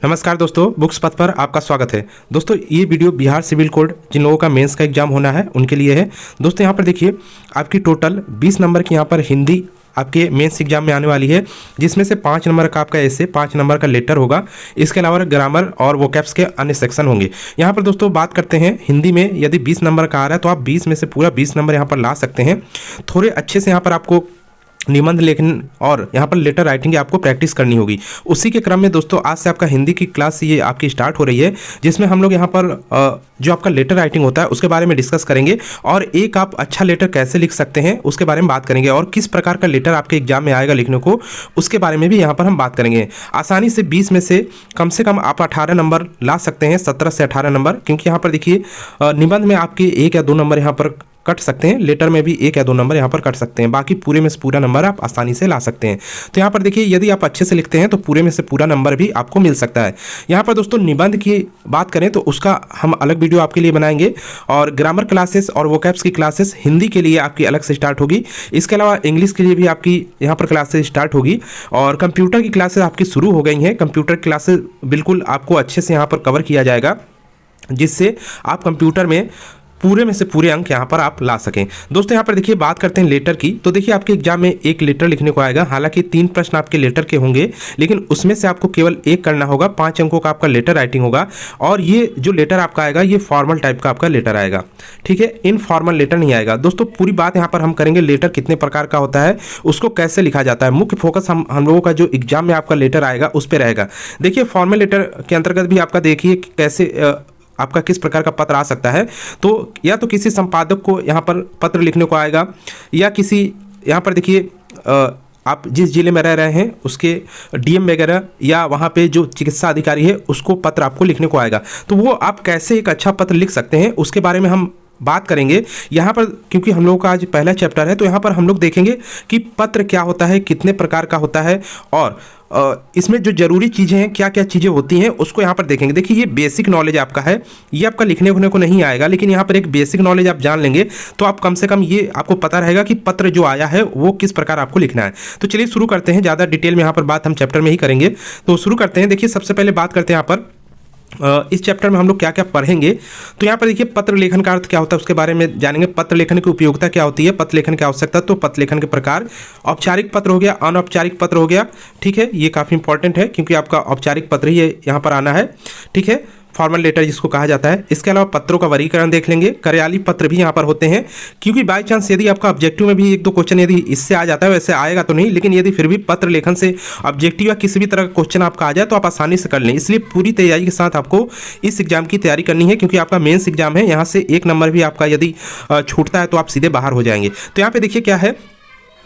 नमस्कार दोस्तों, बुक्स पथ पर आपका स्वागत है। दोस्तों ये वीडियो बिहार सिविल कोड जिन लोगों का मेंस का एग्जाम होना है उनके लिए है। दोस्तों यहाँ पर देखिए आपकी टोटल 20 नंबर की यहाँ पर हिंदी आपके मेंस एग्जाम में आने वाली है, जिसमें से 5 नंबर का आपका ऐसे 5 नंबर का लेटर होगा। इसके अलावा ग्रामर और वोकैब्स के अन्य सेक्शन होंगे। यहाँ पर दोस्तों बात करते हैं हिंदी में, यदि 20 नंबर का आ रहा है तो आप 20 में से पूरा 20 नंबर यहाँ पर ला सकते हैं। थोड़े अच्छे से यहाँ पर आपको निबंध लेखन और यहाँ पर लेटर राइटिंग की आपको प्रैक्टिस करनी होगी। उसी के क्रम में दोस्तों आज से आपका हिंदी की क्लास ये आपकी स्टार्ट हो रही है, जिसमें हम लोग यहाँ पर जो आपका लेटर राइटिंग होता है उसके बारे में डिस्कस करेंगे और एक आप अच्छा लेटर कैसे लिख सकते हैं उसके बारे में बात करेंगे, और किस प्रकार का लेटर आपके एग्जाम में आएगा लिखने को उसके बारे में भी यहाँ पर हम बात करेंगे। आसानी से 20 में से कम आप 18 नंबर ला सकते हैं, 17 से 18 नंबर, क्योंकि यहाँ पर देखिए निबंध में आपके 1 या 2 नंबर यहाँ पर कट सकते हैं, लेटर में भी 1 या 2 नंबर यहाँ पर कट सकते हैं, बाकी पूरे में से पूरा नंबर आप आसानी से ला सकते हैं। तो यहाँ पर देखिए यदि आप अच्छे से लिखते हैं तो पूरे में से पूरा नंबर भी आपको मिल सकता है। यहाँ पर दोस्तों निबंध की बात करें तो उसका हम अलग वीडियो आपके लिए बनाएंगे, और ग्रामर क्लासेस और वोकैब्स की क्लासेस हिंदी के लिए आपकी अलग से स्टार्ट होगी। इसके अलावा इंग्लिश के लिए भी आपकी यहाँ पर क्लासेस स्टार्ट होगी, और कंप्यूटर की क्लासेस आपकी शुरू हो गई हैं। कंप्यूटर क्लासेस बिल्कुल आपको अच्छे से यहाँ पर कवर किया जाएगा, जिससे आप कंप्यूटर में पूरे में से पूरे अंक यहाँ पर आप ला सकें। दोस्तों यहाँ पर देखिए बात करते हैं लेटर की, तो देखिए आपके एग्जाम में एक लेटर लिखने को आएगा। हालांकि 3 प्रश्न आपके लेटर के होंगे, लेकिन उसमें से आपको केवल एक करना होगा। 5 अंकों का आपका लेटर राइटिंग होगा, और ये जो लेटर आपका आएगा ये फॉर्मल टाइप का आपका लेटर आएगा, ठीक है, इनफॉर्मल लेटर नहीं आएगा। दोस्तों पूरी बात यहाँ पर हम करेंगे, लेटर कितने प्रकार का होता है, उसको कैसे लिखा जाता है। मुख्य फोकस हम लोगों का जो एग्जाम में आपका लेटर आएगा उस पर रहेगा। देखिए फॉर्मल लेटर के अंतर्गत भी आपका देखिए कैसे आपका किस प्रकार का पत्र आ सकता है। तो या तो किसी संपादक को यहाँ पर पत्र लिखने को आएगा, या किसी यहाँ पर देखिए आप जिस जिले में रह रहे हैं उसके डीएम वगैरह या वहाँ पे जो चिकित्सा अधिकारी है उसको पत्र आपको लिखने को आएगा। तो वो आप कैसे एक अच्छा पत्र लिख सकते हैं उसके बारे में हम बात करेंगे यहाँ पर, क्योंकि हम लोगों का आज पहला चैप्टर है। तो यहाँ पर हम लोग देखेंगे कि पत्र क्या होता है, कितने प्रकार का होता है, और इसमें जो जरूरी चीज़ें हैं, क्या क्या चीज़ें होती हैं उसको यहाँ पर देखेंगे। देखिए ये बेसिक नॉलेज आपका है, ये आपका लिखने होने को नहीं आएगा, लेकिन यहाँ पर एक बेसिक नॉलेज आप जान लेंगे तो आप कम से कम ये आपको पता रहेगा कि पत्र जो आया है वो किस प्रकार आपको लिखना है। तो चलिए शुरू करते हैं, ज़्यादा डिटेल में यहाँ पर बात हम चैप्टर में ही करेंगे। तो शुरू करते हैं। देखिए सबसे पहले बात करते हैं यहाँ पर इस चैप्टर में हम लोग क्या क्या पढ़ेंगे। तो यहाँ पर देखिए पत्र लेखन का अर्थ क्या होता है उसके बारे में जानेंगे। पत्र लेखन की उपयोगिता क्या होती है, पत्र लेखन की आवश्यकता, तो पत्र लेखन के प्रकार, औपचारिक पत्र हो गया, अनौपचारिक पत्र हो गया, ठीक है, ये काफ़ी इंपॉर्टेंट है क्योंकि आपका औपचारिक पत्र ही यहाँ पर आना है, ठीक है, फॉर्मल लेटर जिसको कहा जाता है। इसके अलावा पत्रों का वर्गीकरण देख लेंगे। कार्यालय पत्र भी यहाँ पर होते हैं, क्योंकि बाई चांस यदि आपका ऑब्जेक्टिव में भी 1-2 क्वेश्चन यदि इससे आ जाता है, वैसे आएगा तो नहीं, लेकिन यदि फिर भी पत्र लेखन से ऑब्जेक्टिव या किसी भी तरह का क्वेश्चन आपका आ जाए तो आप आसानी से कर लें। इसलिए पूरी तैयारी के साथ आपको इस एग्जाम की तैयारी करनी है, क्योंकि आपका मेन्स एग्जाम है। यहाँ से 1 नंबर भी आपका यदि छूटता है तो आप सीधे बाहर हो जाएंगे। तो यहाँ पर देखिए क्या है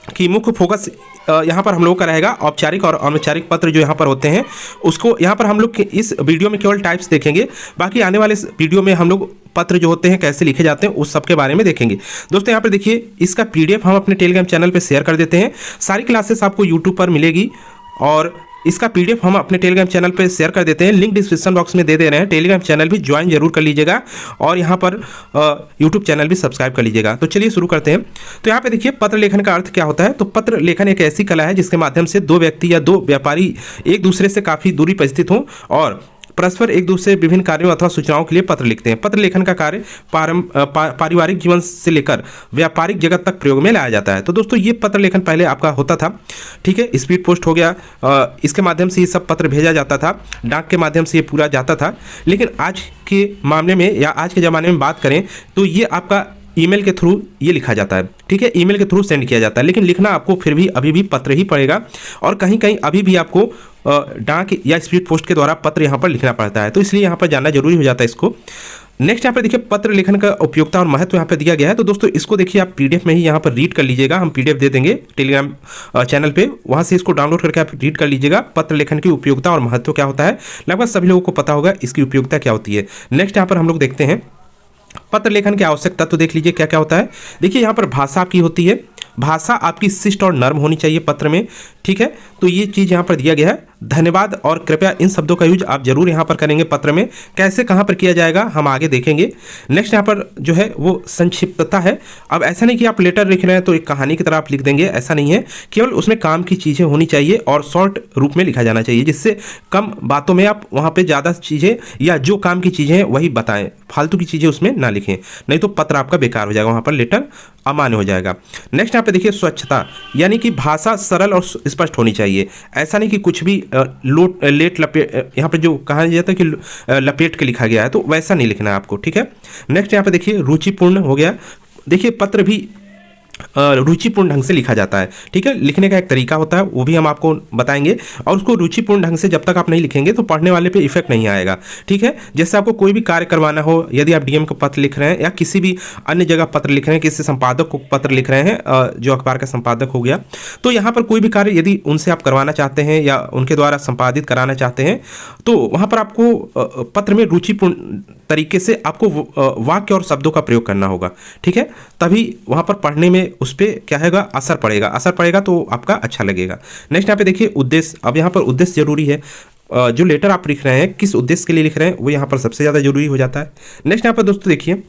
कि मुख्य फोकस यहाँ पर हम लोगों का रहेगा औपचारिक और अनौपचारिक पत्र जो यहाँ पर होते हैं उसको यहाँ पर हम लोग इस वीडियो में केवल टाइप्स देखेंगे। बाकी आने वाले वीडियो में हम लोग पत्र जो होते हैं कैसे लिखे जाते हैं उस सब के बारे में देखेंगे। दोस्तों यहाँ पर देखिए इसका पीडीएफ हम अपने टेलीग्राम चैनल पर शेयर कर देते हैं। सारी क्लासेस आपको यूट्यूब पर मिलेगी, और इसका पीडीएफ हम अपने टेलीग्राम चैनल पे शेयर कर देते हैं। लिंक डिस्क्रिप्शन बॉक्स में दे रहे हैं। टेलीग्राम चैनल भी ज्वाइन जरूर कर लीजिएगा, और यहाँ पर यूट्यूब चैनल भी सब्सक्राइब कर लीजिएगा। तो चलिए शुरू करते हैं। तो यहाँ पे देखिए पत्र लेखन का अर्थ क्या होता है। तो पत्र लेखन एक ऐसी कला है जिसके माध्यम से 2 व्यक्ति या 2 व्यापारी एक दूसरे से काफ़ी दूरी पर स्थित हों और परस्पर एक दूसरे विभिन्न कार्यों अथवा सूचनाओं के लिए पत्र लिखते हैं। पत्र लेखन का कार्य पारिवारिक जीवन से लेकर व्यापारिक जगत तक प्रयोग में लाया जाता है। तो दोस्तों ये पत्र लेखन पहले आपका होता था, ठीक है, स्पीड पोस्ट हो गया, इसके माध्यम से ये सब पत्र भेजा जाता था, डाक के माध्यम से ये पूरा जाता था। लेकिन आज के मामले में या आज के ज़माने में बात करें तो ये आपका ईमेल के थ्रू ये लिखा जाता है, ठीक है, ईमेल के थ्रू सेंड किया जाता है। लेकिन लिखना आपको फिर भी अभी भी पत्र ही पड़ेगा, और कहीं कहीं अभी भी आपको डाक या स्पीड पोस्ट के द्वारा पत्र यहाँ पर लिखना पड़ता है। तो इसलिए यहाँ पर जानना जरूरी हो जाता है इसको। नेक्स्ट यहाँ पर देखिए पत्र लेखन का उपयोगिता और महत्व यहाँ पर दिया गया है। तो दोस्तों इसको देखिए आप पीडीएफ में ही यहाँ पर रीड कर लीजिएगा। हम पीडीएफ दे देंगे टेलीग्राम चैनल पे, वहाँ से इसको डाउनलोड करके आप रीड कर लीजिएगा। पत्र लेखन की उपयोगिता और महत्व क्या होता है, लगभग सभी लोगों को पता होगा इसकी उपयोगिता क्या होती है। नेक्स्ट यहाँ पर हम लोग देखते हैं पत्र लेखन की आवश्यकता। तो देख लीजिए क्या क्या होता है। देखिए यहाँ पर भाषा आपकी होती है, भाषा आपकी शिष्ट और नर्म होनी चाहिए पत्र में, ठीक है। तो ये चीज़ यहाँ पर दिया गया है। धन्यवाद और कृपया इन शब्दों का यूज आप जरूर यहाँ पर करेंगे पत्र में। कैसे कहाँ पर किया जाएगा हम आगे देखेंगे। नेक्स्ट यहाँ पर जो है वो संक्षिप्तता है। अब ऐसा नहीं कि आप लेटर लिख रहे हैं तो एक कहानी की तरह आप लिख देंगे, ऐसा नहीं है। केवल उसमें काम की चीज़ें होनी चाहिए और शॉर्ट रूप में लिखा जाना चाहिए, जिससे कम बातों में आप वहाँ पर ज़्यादा चीज़ें या जो काम की चीज़ें हैं वही बताएं, फालतू की चीज़ें उसमें ना लिखें, नहीं तो पत्र आपका बेकार हो जाएगा, वहाँ पर लेटर अमान्य हो जाएगा। नेक्स्ट यहाँ पे देखिए स्वच्छता, यानी कि भाषा सरल और स्पष्ट होनी चाहिए। ऐसा नहीं कि कुछ भी लेट लपेट, यहाँ पे जो कहा जाता है कि लपेट के लिखा गया है, तो वैसा नहीं लिखना है आपको, ठीक है। नेक्स्ट यहाँ पे देखिए रुचिपूर्ण हो गया। देखिए पत्र भी रुचिपूर्ण ढंग से लिखा जाता है, ठीक है। लिखने का एक तरीका होता है, वो भी हम आपको बताएंगे। और उसको रुचिपूर्ण ढंग से जब तक आप नहीं लिखेंगे तो पढ़ने वाले पे इफेक्ट नहीं आएगा, ठीक है। जैसे आपको कोई भी कार्य करवाना हो, यदि आप डीएम को पत्र लिख रहे हैं या किसी भी अन्य जगह पत्र लिख रहे हैं, किसी संपादक को पत्र लिख रहे हैं, जो अखबार का संपादक हो गया, तो यहाँ पर कोई भी कार्य यदि उनसे आप करवाना चाहते हैं या उनके द्वारा संपादित कराना चाहते हैं, तो वहाँ पर आपको पत्र में रुचिपूर्ण तरीके से आपको वाक्य और शब्दों का प्रयोग करना होगा, ठीक है। तभी वहाँ पर पढ़ने में उस पर क्या है असर पड़ेगा तो आपका अच्छा लगेगा। नेक्स्ट यहाँ पे देखिए उद्देश्य। अब यहाँ पर उद्देश्य जरूरी है, जो लेटर आप लिख रहे हैं किस उद्देश्य के लिए लिख रहे हैं वो यहाँ पर सबसे ज़्यादा जरूरी हो जाता है। नेक्स्ट यहाँ पर दोस्तों देखिए,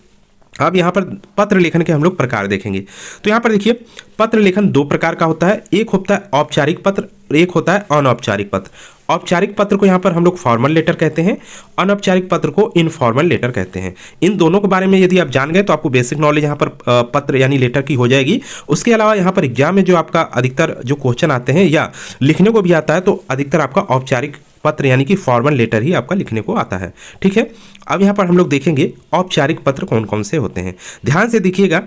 अब यहाँ पर पत्र लेखन के हम लोग प्रकार देखेंगे। तो यहाँ पर देखिए पत्र लेखन दो प्रकार का होता है, एक होता है औपचारिक पत्र, एक होता है अनौपचारिक पत्र। औपचारिक पत्र को यहाँ पर हम लोग फॉर्मल लेटर कहते हैं, अनौपचारिक पत्र को इनफॉर्मल लेटर कहते हैं। इन दोनों के बारे में यदि आप जान गए तो आपको बेसिक नॉलेज यहाँ पर पत्र यानी लेटर की हो जाएगी। उसके अलावा यहाँ पर एग्जाम में जो आपका अधिकतर जो क्वेश्चन आते हैं या लिखने को भी आता है, तो अधिकतर आपका औपचारिक पत्र यानी कि फॉर्मल लेटर ही आपका लिखने को आता है, ठीक है। अब यहाँ पर हम लोग देखेंगे औपचारिक पत्र कौन कौन से होते हैं। ध्यान से देखिएगा,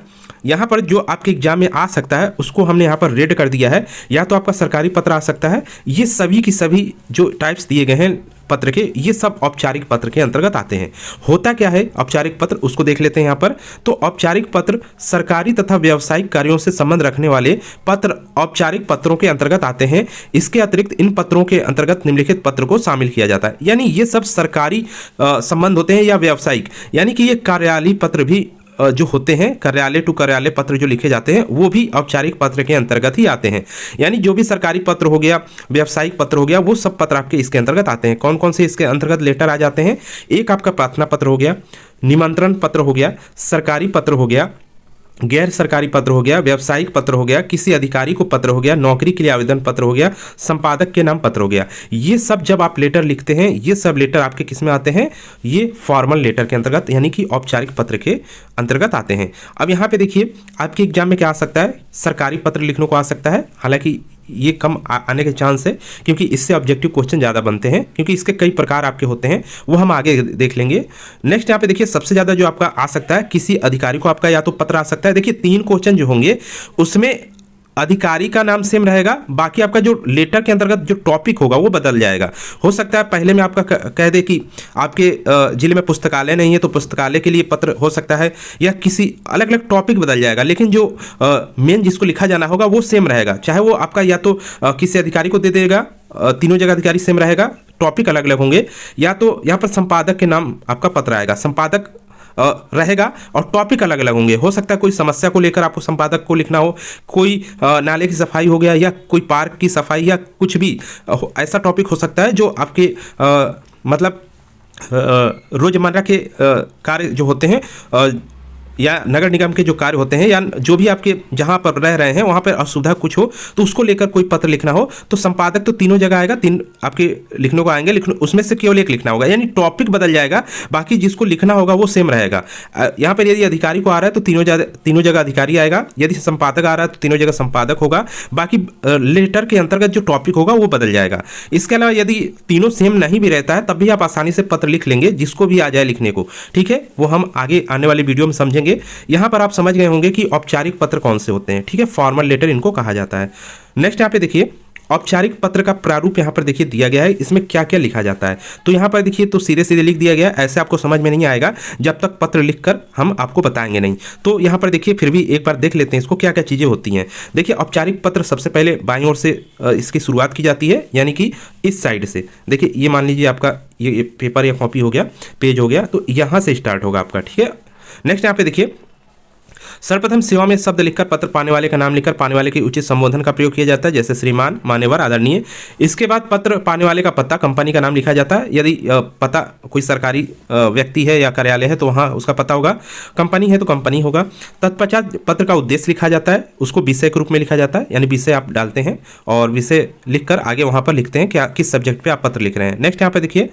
यहाँ पर जो आपके एग्जाम में आ सकता है उसको हमने यहाँ पर रेड कर दिया है। या तो आपका सरकारी पत्र आ सकता है, ये सभी की सभी जो टाइप्स दिए गए हैं पत्र के, ये सब औपचारिक पत्र के अंतर्गत आते हैं। होता क्या है औपचारिक पत्र, उसको देख लेते हैं यहाँ पर। तो औपचारिक पत्र सरकारी तथा व्यावसायिक कार्यों से संबंध रखने वाले पत्र औपचारिक पत्रों के अंतर्गत आते हैं। इसके अतिरिक्त इन पत्रों के अंतर्गत निम्नलिखित पत्र को शामिल किया जाता है। यानी ये सब सरकारी संबंध होते हैं या व्यावसायिक, यानी कि ये कार्यालयीय पत्र भी जो होते हैं, कार्यालय टू कार्यालय पत्र जो लिखे जाते हैं, वो भी औपचारिक पत्र के अंतर्गत ही आते हैं। यानी जो भी सरकारी पत्र हो गया, व्यावसायिक पत्र हो गया, वो सब पत्र आपके इसके अंतर्गत आते हैं। कौन कौन से इसके अंतर्गत लेटर आ जाते हैं? एक आपका प्रार्थना पत्र हो गया, निमंत्रण पत्र हो गया, सरकारी पत्र हो गया, गैर सरकारी पत्र हो गया, व्यावसायिक पत्र हो गया, किसी अधिकारी को पत्र हो गया, नौकरी के लिए आवेदन पत्र हो गया, संपादक के नाम पत्र हो गया। ये सब जब आप लेटर लिखते हैं, ये सब लेटर आपके किस में आते हैं? ये फॉर्मल लेटर के अंतर्गत यानी कि औपचारिक पत्र के अंतर्गत आते हैं। अब यहाँ पे देखिए आपके एग्जाम में क्या आ सकता है? सरकारी पत्र लिखने को आ सकता है, हालांकि ये कम आने के चांस है क्योंकि इससे ऑब्जेक्टिव क्वेश्चन ज़्यादा बनते हैं, क्योंकि इसके कई प्रकार आपके होते हैं, वो हम आगे देख लेंगे। नेक्स्ट यहाँ पे देखिए सबसे ज़्यादा जो आपका आ सकता है, किसी अधिकारी को आपका या तो पत्र आ सकता है। देखिए 3 क्वेश्चन जो होंगे उसमें अधिकारी का नाम सेम रहेगा, बाकी आपका जो लेटर के अंतर्गत जो टॉपिक होगा वो बदल जाएगा। हो सकता है पहले में आपका कह दे कि आपके जिले में पुस्तकालय नहीं है तो पुस्तकालय के लिए पत्र हो सकता है, या किसी अलग अलग टॉपिक बदल जाएगा, लेकिन जो मेन जिसको लिखा जाना होगा वो सेम रहेगा। चाहे वो आपका या तो किसी अधिकारी को दे देगा, तीनों जगह अधिकारी सेम रहेगा, टॉपिक अलग अलग होंगे, या तो यहाँ पर संपादक के नाम आपका पत्र आएगा, संपादक रहेगा और टॉपिक अलग अलग होंगे। हो सकता है कोई समस्या को लेकर आपको संपादक को लिखना हो, कोई नाले की सफाई हो गया, या कोई पार्क की सफाई, या कुछ भी ऐसा टॉपिक हो सकता है जो आपके मतलब रोजमर्रा के कार्य जो होते हैं या नगर निगम के जो कार्य होते हैं, या जो भी आपके जहाँ पर रह रहे हैं वहाँ पर असुविधा कुछ हो तो उसको लेकर कोई पत्र लिखना हो, तो संपादक तो तीनों जगह आएगा, 3 आपके लिखने को आएंगे, उसमें से केवल एक लिखना होगा, यानी टॉपिक बदल जाएगा, बाकी जिसको लिखना होगा वो सेम रहेगा। यहाँ पर यदि अधिकारी को आ रहा है तो तीनों जगह अधिकारी आएगा, यदि संपादक आ रहा है तो तीनों जगह संपादक होगा, बाकी लेटर के अंतर्गत जो टॉपिक होगा वो बदल जाएगा। इसके अलावा यदि तीनों सेम नहीं भी रहता है तब भी आप आसानी से पत्र लिख लेंगे, जिसको भी आ जाए लिखने को, ठीक है। वो हम आगे आने वाले वीडियो में समझेंगे। यहां पर आप समझ गए होंगे कि औपचारिक पत्र कौन से होते हैं, ठीक है, फॉर्मल लेटर इनको कहा जाता है। नेक्स्ट यहां पे देखिए औपचारिक पत्र का प्रारूप यहाँ पर देखिए दिया गया है, इसमें क्या क्या लिखा जाता है। तो यहाँ पर देखिए तो सीधे सीधे लिख दिया गया, ऐसे आपको समझ में नहीं आएगा जब तक पत्र लिखकर हम आपको बताएंगे नहीं। तो यहाँ पर देखिए फिर भी एक बार देख लेते हैं इसको क्या क्या चीज़ें होती हैं। देखिए औपचारिक पत्र सबसे पहले बाईं ओर से इसकी शुरुआत की जाती है, यानी कि इस साइड से। देखिए ये मान लीजिए आपका ये पेपर या कॉपी हो गया, पेज हो गया, तो यहाँ से स्टार्ट होगा आपका, ठीक है। नेक्स्ट यहाँ पे देखिए सर्वप्रथम सेवा में शब्द लिखकर पत्र पाने वाले का नाम लिखकर पाने वाले के उचित संबोधन का प्रयोग किया जाता है, जैसे श्रीमान, मान्यवर, आदरणीय। इसके बाद पत्र पाने वाले का पता, कंपनी का नाम लिखा जाता है। यदि पता कोई सरकारी व्यक्ति है या कार्यालय है तो वहाँ उसका पता होगा, कंपनी है तो कंपनी होगा। तत्पश्चात पत्र का उद्देश्य लिखा जाता है, उसको विषय के रूप में लिखा जाता है, यानी विषय आप डालते हैं और विषय लिखकर आगे वहाँ पर लिखते हैं क्या किस सब्जेक्ट पे आप पत्र लिख रहे हैं। नेक्स्ट यहाँ पे देखिए,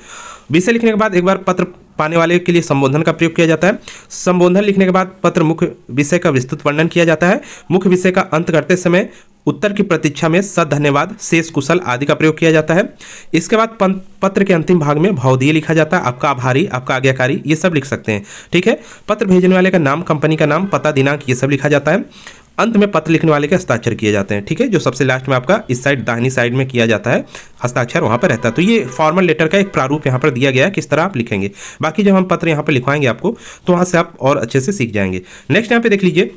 विषय लिखने के बाद एक बार पत्र पाने वाले के लिए संबोधन का प्रयोग किया जाता है। संबोधन लिखने के बाद पत्र मुख्य विषय का विस्तृत वर्णन किया जाता है। मुख्य विषय का अंत करते समय उत्तर की प्रतीक्षा में सद, धन्यवाद, शेष, कुशल आदि का प्रयोग किया जाता है। इसके बाद पत्र के अंतिम भाग में भवदीय लिखा जाता है, आपका आभारी, आपका आज्ञाकारी, ये सब लिख सकते हैं। ठीक है, पत्र भेजने वाले का नाम, कंपनी का नाम, पता, दिनांक, ये सब लिखा जाता है। अंत में पत्र लिखने वाले के हस्ताक्षर किए जाते हैं। ठीक है, जो सबसे लास्ट में आपका इस साइड दाहिनी साइड में किया जाता है, हस्ताक्षर वहाँ पर रहता है। तो ये फॉर्मल लेटर का एक प्रारूप यहाँ पर दिया गया है, किस तरह आप लिखेंगे। बाकी जब हम पत्र यहाँ पर लिखवाएंगे आपको तो वहाँ से आप और अच्छे से सीख जाएंगे। नेक्स्ट यहाँ पे देख लीजिए,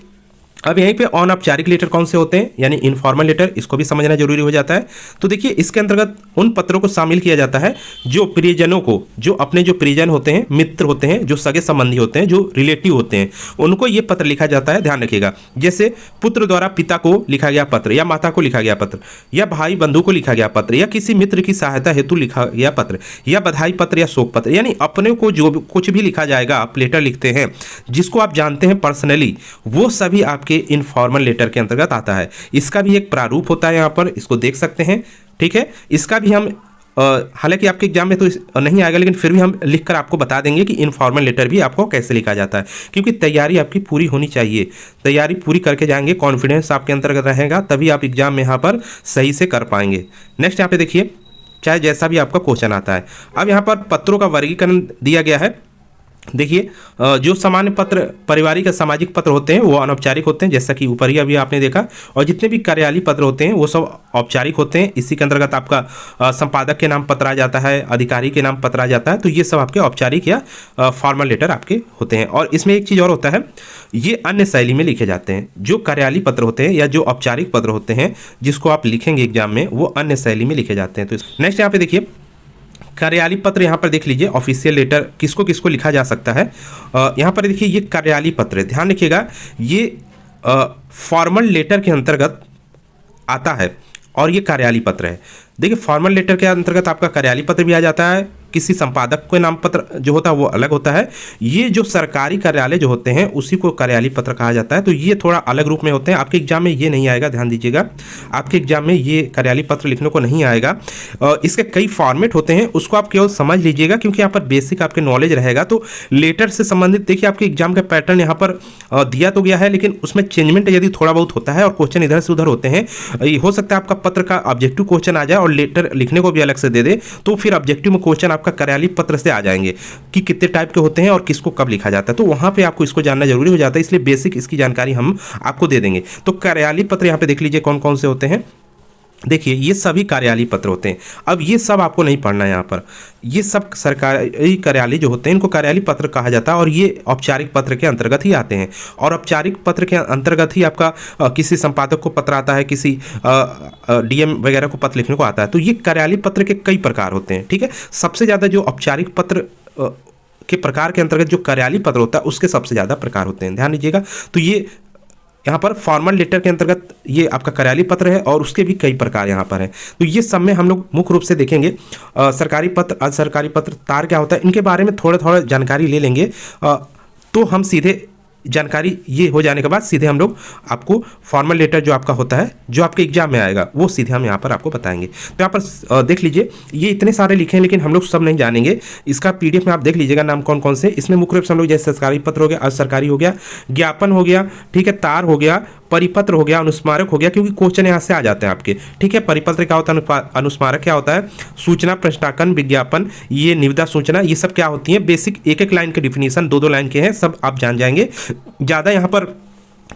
अब यहीं पे अनौपचारिक लेटर कौन से होते हैं, यानी इनफॉर्मल लेटर, इसको भी समझना जरूरी हो जाता है। तो देखिए, इसके अंतर्गत उन पत्रों को शामिल किया जाता है जो परिजनों को, जो अपने जो परिजन होते हैं, मित्र होते हैं, जो सगे संबंधी होते हैं, जो रिलेटिव होते हैं, उनको ये पत्र लिखा जाता है। ध्यान रखिएगा, जैसे पुत्र द्वारा पिता को लिखा गया पत्र, या माता को लिखा गया पत्र, या भाई बंधु को लिखा गया पत्र, या किसी मित्र की सहायता हेतु लिखा गया पत्र, या बधाई पत्र या शोक पत्र, यानी अपने को जो कुछ भी लिखा जाएगा, आप लेटर लिखते हैं जिसको आप जानते हैं पर्सनली, वो सभी आपके इनफॉर्मल लेटर के अंतर्गत आता है। इसका भी एक प्रारूप होता है, यहाँ पर इसको देख सकते हैं। ठीक है, इसका भी हम हालांकि आपके एग्जाम में तो नहीं आएगा, लेकिन फिर भी हम लिखकर आपको बता देंगे कि इनफॉर्मल लेटर भी आपको कैसे लिखा जाता है, क्योंकि तैयारी आपकी पूरी होनी चाहिए। तैयारी पूरी करके जाएंगे, कॉन्फिडेंस आपके अंतर्गत रहेगा, तभी आप एग्जाम में यहाँ पर सही से कर पाएंगे। नेक्स्ट यहाँ पे देखिए, चाहे जैसा भी आपका क्वेश्चन आता है। अब यहाँ पर पत्रों का वर्गीकरण दिया गया है। देखिए, जो सामान्य पत्र, पारिवारिक या सामाजिक पत्र होते हैं वो अनौपचारिक होते हैं, जैसा कि ऊपर ही अभी आपने देखा, और जितने भी कार्यालयीय पत्र होते हैं वो सब औपचारिक होते हैं। इसी के अंतर्गत आपका संपादक के नाम पत्र आ जाता है, अधिकारी के नाम पत्र आ जाता है। तो ये सब आपके औपचारिक या फॉर्मल लेटर आपके होते हैं। और इसमें एक चीज़ और होता है, ये अन्य शैली में लिखे जाते हैं। जो कार्यालयीय पत्र होते हैं या जो औपचारिक पत्र होते हैं जिसको आप लिखेंगे एग्जाम में, वो अन्य शैली में लिखे जाते हैं। तो नेक्स्ट यहाँ पे देखिए, कार्यालयीय पत्र यहाँ पर देख लीजिए, ऑफिशियल लेटर किसको किसको लिखा जा सकता है। यहाँ पर देखिए, ये कार्यालयीय पत्र है, ध्यान रखिएगा, ये फॉर्मल लेटर के अंतर्गत आता है और ये कार्यालयीय पत्र है। देखिए, फॉर्मल लेटर के अंतर्गत आपका कार्यालयीय पत्र भी आ जाता है, किसी संपादक के नाम पत्र जो होता है वो अलग होता है। ये जो सरकारी कार्यालय जो होते हैं उसी को कार्यालयीय पत्र कहा जाता है। तो ये थोड़ा अलग रूप में होते हैं, आपके एग्जाम में ये नहीं आएगा, ध्यान दीजिएगा, आपके एग्जाम में ये कार्यालयीय पत्र लिखने को नहीं आएगा। इसके कई फॉर्मेट होते हैं, उसको आप केवल समझ लीजिएगा, क्योंकि यहाँ पर बेसिक आपके नॉलेज रहेगा। तो लेटर से संबंधित देखिए, आपके एग्जाम का पैटर्न यहाँ पर दिया तो गया है, लेकिन उसमें चेंजमेंट यदि थोड़ा बहुत होता है और क्वेश्चन इधर से उधर होते हैं, हो सकता है आपका पत्र का ऑब्जेक्टिव क्वेश्चन आ जाए और लेटर लिखने को भी अलग से दे दे, तो फिर ऑब्जेक्टिव में क्वेश्चन आपका कार्यालयीय पत्र से आ जाएंगे कि कितने टाइप के होते हैं और किसको कब लिखा जाता है। तो वहां पे आपको इसको जानना जरूरी हो जाता है, इसलिए बेसिक इसकी जानकारी हम आपको दे देंगे। तो कार्यालयीय पत्र यहाँ पे देख लीजिए कौन कौन से होते हैं। देखिए, ये सभी कार्यालयीय पत्र होते हैं। अब ये सब आपको नहीं पढ़ना है यहाँ पर, ये सब सरकारी कार्यालय जो होते हैं इनको कार्यालयीय पत्र कहा जाता है, और ये औपचारिक पत्र के अंतर्गत ही आते हैं। और औपचारिक पत्र के अंतर्गत ही आपका किसी संपादक को पत्र आता है, किसी डीएम वगैरह को पत्र लिखने को आता है। तो ये कार्यालयीय पत्र के कई प्रकार होते हैं। ठीक है, सबसे ज़्यादा जो औपचारिक पत्र के प्रकार के अंतर्गत जो कार्यालयीय पत्र होता है उसके सबसे ज़्यादा प्रकार होते हैं, ध्यान दीजिएगा। तो ये यहाँ पर फॉर्मल लेटर के अंतर्गत ये आपका कार्यालयीय पत्र है, और उसके भी कई प्रकार यहाँ पर हैं। तो ये सब में हम लोग मुख्य रूप से देखेंगे। सरकारी पत्र, अर्ध सरकारी पत्र, तार क्या होता है, इनके बारे में थोड़ा थोड़ा जानकारी ले लेंगे। तो हम सीधे जानकारी ये हो जाने के बाद सीधे हम लोग आपको फॉर्मल लेटर जो आपका होता है, जो आपके एग्जाम में आएगा, वो सीधे हम यहाँ पर आपको बताएंगे। तो यहाँ पर देख लीजिए, ये इतने सारे लिखे हैं, लेकिन हम लोग सब नहीं जानेंगे। इसका पीडीएफ में आप देख लीजिएगा नाम कौन कौन से। इसमें मुख्य रूप से हम लोग जैसे सरकारी पत्र हो गया, अर्ध सरकारी हो गया, ज्ञापन हो गया, ठीक है, तार हो गया, परिपत्र हो गया, अनुस्मारक हो गया, क्योंकि क्वेश्चन यहाँ से आ जाते हैं आपके। ठीक है, परिपत्र क्या होता है, अनुस्मारक क्या होता है, सूचना, प्रश्नाकन, विज्ञापन, ये निविदा सूचना, ये सब क्या होती है, बेसिक एक एक लाइन के डिफिनीशन, दो दो लाइन के हैं, सब आप जान जाएंगे। ज़्यादा यहाँ पर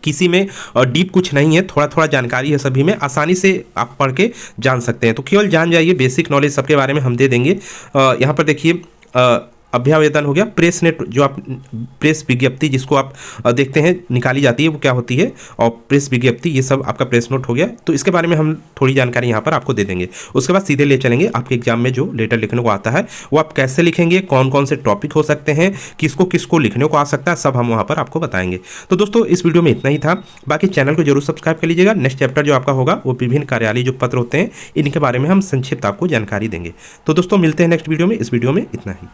किसी में डीप कुछ नहीं है, थोड़ा थोड़ा जानकारी है, सभी में आसानी से आप पढ़ के जान सकते हैं। तो केवल जान जाइए, बेसिक नॉलेज सबके बारे में हम दे देंगे। यहाँ पर देखिए, अभ्यावेदन हो गया, प्रेस नेट जो आप प्रेस विज्ञप्ति जिसको आप देखते हैं निकाली जाती है वो क्या होती है, और प्रेस विज्ञप्ति, ये सब आपका प्रेस नोट हो गया। तो इसके बारे में हम थोड़ी जानकारी यहाँ पर आपको दे देंगे। उसके बाद सीधे ले चलेंगे आपके एग्जाम में जो लेटर लिखने को आता है वो आप कैसे लिखेंगे, कौन कौन से टॉपिक हो सकते हैं, किसको किसको लिखने को आ सकता है, सब हम वहाँ पर आपको बताएंगे। तो दोस्तों इस वीडियो में इतना ही था, बाकी चैनल को जरूर सब्सक्राइब कर लीजिएगा। नेक्स्ट चैप्टर जो आपका होगा वो विभिन्न कार्यालय जो पत्र होते हैं इनके बारे में हम संक्षिप्त आपको जानकारी देंगे। तो दोस्तों मिलते हैं नेक्स्ट वीडियो में, इस वीडियो में इतना ही।